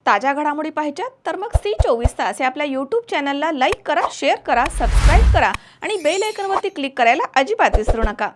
ताज्या घडामोडी पाहिजेत तर मग C24 तास या आपल्या यूट्यूब चॅनलला लाईक करा, शेअर करा, सबस्क्राईब करा आणि बेल आयकॉनवरती क्लिक करायला अजिबात विसरू नका।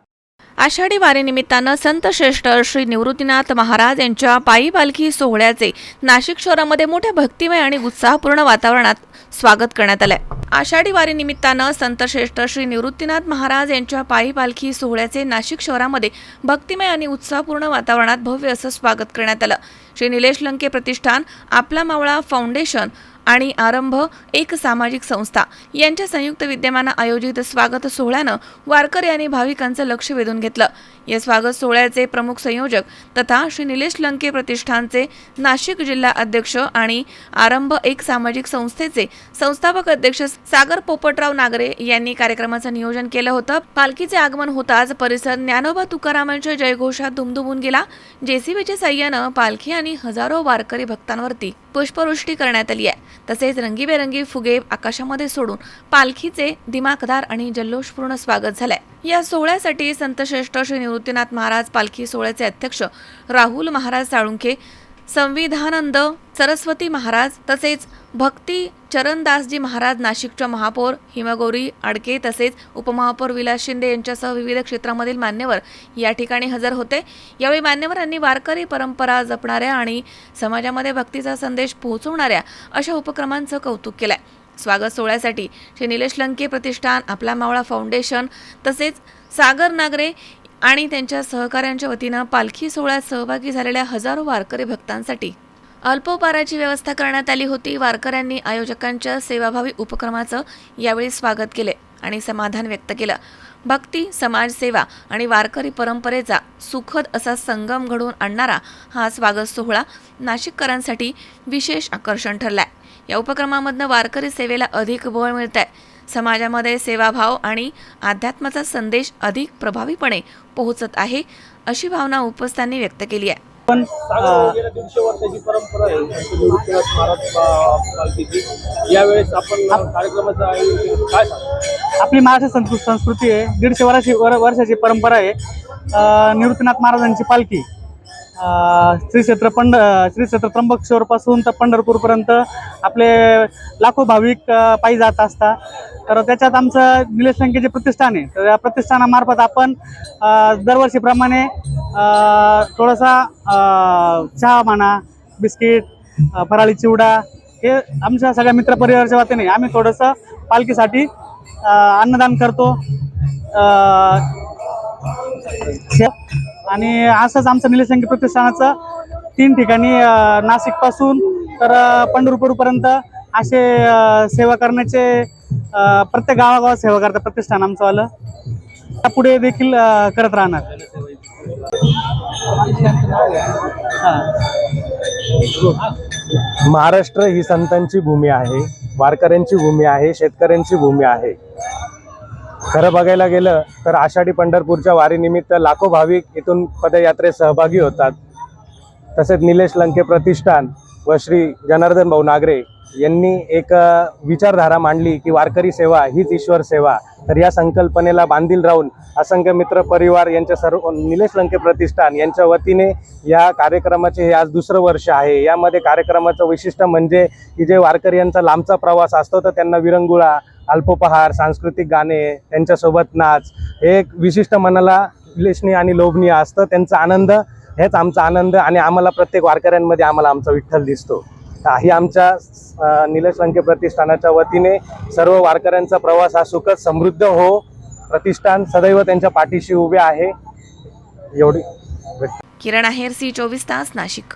आषाढी वारीनिमित्तानं संत श्रेष्ठ श्री निवृत्तीनाथ महाराज यांच्या पायी पालखी सोहळ्याचे नाशिक शहरामध्ये मोठ्या भक्तिमय आणि उत्साहपूर्ण वातावरणात स्वागत करण्यात आले। आषाढी वारीनिमित्तानं संत श्रेष्ठ श्री निवृत्तीनाथ महाराज यांच्या पायी पालखी सोहळ्याचे नाशिक शहरामध्ये भक्तिमय आणि उत्साहपूर्ण वातावरणात भव्य असं स्वागत करण्यात आलं। श्री निलेश लंके प्रतिष्ठान, आपला मावळा फाउंडेशन आणि आरंभ एक सामाजिक संस्था यांच्या संयुक्त विद्यमानं आयोजित स्वागत सोहळ्यानं वारकरी आणि भाविकांचं लक्ष वेधून घेतलं। या स्वागत सोहळ्याचे प्रमुख संयोजक तथा श्री निलेश लंके प्रतिष्ठानचे नाशिक जिल्हा अध्यक्ष आणि आरंभ एक सामाजिक संस्थेचे संस्थापक अध्यक्ष सागर पोपटराव नागरे यांनी कार्यक्रमाचं नियोजन केलं होतं। पालखीचे आगमन होताच परिसर ज्ञानोबा तुकारामांच्या जयघोषात दुमदुमून गेला। जेसीबीच्या साह्यानं पालखी आणि हजारो वारकरी भक्तांवरती पुष्पवृष्टी करण्यात आली आहे। तसेच रंगीबेरंगी फुगे आकाशामध्ये सोडून पालखीचे दिमाखदार आणि जल्लोषपूर्ण स्वागत झाले। या सोहळ्यासाठी संत श्रेष्ठ श्री निवृत्तीनाथ महाराज पालखी सोहळ्याचे अध्यक्ष राहुल महाराज साळुंखे, संविधानंद सरस्वती महाराज तसेच भक्ती चरणदासजी महाराज, नाशिकच्या महापौर हिमगौरी आडके तसेच उपमहापौर विलास शिंदे यांच्यासह विविध क्षेत्रामधील मान्यवर या ठिकाणी हजर होते। यावेळी मान्यवरांनी वारकरी परंपरा जपणाऱ्या आणि समाजामध्ये भक्तीचा संदेश पोहोचवणाऱ्या अशा उपक्रमांचं कौतुक केलंय। स्वागत सोहळ्यासाठी श्री निलेश लंके प्रतिष्ठान, आपला मावळा फाउंडेशन तसेच सागर नागरे आणि त्यांच्या सहकाऱ्यांच्या वतीनं पालखी सोहळ्यात सहभागी झालेल्या हजारो वारकरी भक्तांसाठी अल्पोपहाराची व्यवस्था करण्यात आली होती। वारकऱ्यांनी आयोजकांच्या सेवाभावी उपक्रमाचं यावेळी स्वागत केले आणि समाधान व्यक्त केलं। भक्ती, समाजसेवा आणि वारकरी परंपरेचा सुखद असा संगम घडवून आणणारा हा स्वागत सोहळा नाशिककरांसाठी विशेष आकर्षण ठरलाय। या उपक्रमामधनं वारकरी सेवेला अधिक बळ मिळतंय। समाजामध्ये सेवाभाव आणि अध्यात्माचा संदेश अधिक प्रभावीपणे पोहोचत आहे अशी भावना उपस्थांनी व्यक्त केली आहे। पण 150 वर्षाची परंपरा आहे निवृत्तीनाथ महाराज पालखीची। यावेळेस आपण कार्यक्रमाचं आयोजन काय सांगू? आपली महाराष्ट्र संस्कृती आहे, 150 वर्षाची परंपरा आहे। निवृत्तीनाथ महाराजांची पालखी श्री क्षेत्र त्र्यंबकेश्वर पासून तर पंढरपूरपर्यंत आपले लाखो भाविक पायी जात असतात। तर त्याच्यात आमचं निलेश लंकेचे प्रतिष्ठान आहे। तर या प्रतिष्ठानामार्फत आपण दरवर्षीप्रमाणे थोडासा चहा म्हणा, बिस्किट, फराळी चिवडा हे आमच्या सगळ्या मित्रपरिवाराच्या वतीने आम्ही थोडंसं पालखीसाठी अन्नदान करतो। आणि असंच आमचं निलेश लंके प्रतिष्ठानाचं 3 ठिकाणी नाशिकपासून तर पंढरपूरपर्यंत असे सेवा करण्याचे प्रत्येक गावागावात सेवा करतं प्रतिष्ठान आमचं आलं। पुढे देखील करत राहणार। महाराष्ट्र ही संतांची भूमी आहे, वारकऱ्यांची भूमी आहे, शेतकऱ्यांची भूमी आहे। खरं बघायला गेलं तर आषाढी पंढरपूरच्या वारीनिमित्त लाखो भाविक इथून पदयात्रेत सहभागी होतात। तसेच निलेश लंके प्रतिष्ठान व श्री जनार्दन भाऊ नागरे यांनी एक विचारधारा मांडली की वारकरी सेवा हीच ईश्वर सेवा। तर या संकल्पनेला बांधील राहून असंख्य मित्र परिवार यांच्या सर्व निलेश लंके प्रतिष्ठान यांच्या वतीने या कार्यक्रमाचे हे आज 2रं वर्ष आहे। यामध्ये कार्यक्रमाचं वैशिष्ट्य म्हणजे की जे वारकरी यांचा लांबचा प्रवास असतो तर त्यांना विरंगुळा, अल्पोपहार, सांस्कृतिक गाणे, त्यांच्यासोबत नाच हे एक विशिष्ट मनाला विलेशनीय आणि लोभनीय असतं। त्यांचा आनंद हेच आमचा आनंद आणि आम्हाला प्रत्येक वारकऱ्यांमध्ये आम्हाला आमचा विठ्ठल दिसतो। ही आमच्या निलेश लंके प्रतिष्ठानाच्या वतीने सर्व वारकऱ्यांचा प्रवास हा सुखद समृद्ध हो। प्रतिष्ठान सदैव त्यांच्या पाठीशी उभे आहे। एवढी किरण आहेर, C24 तास, नाशिक।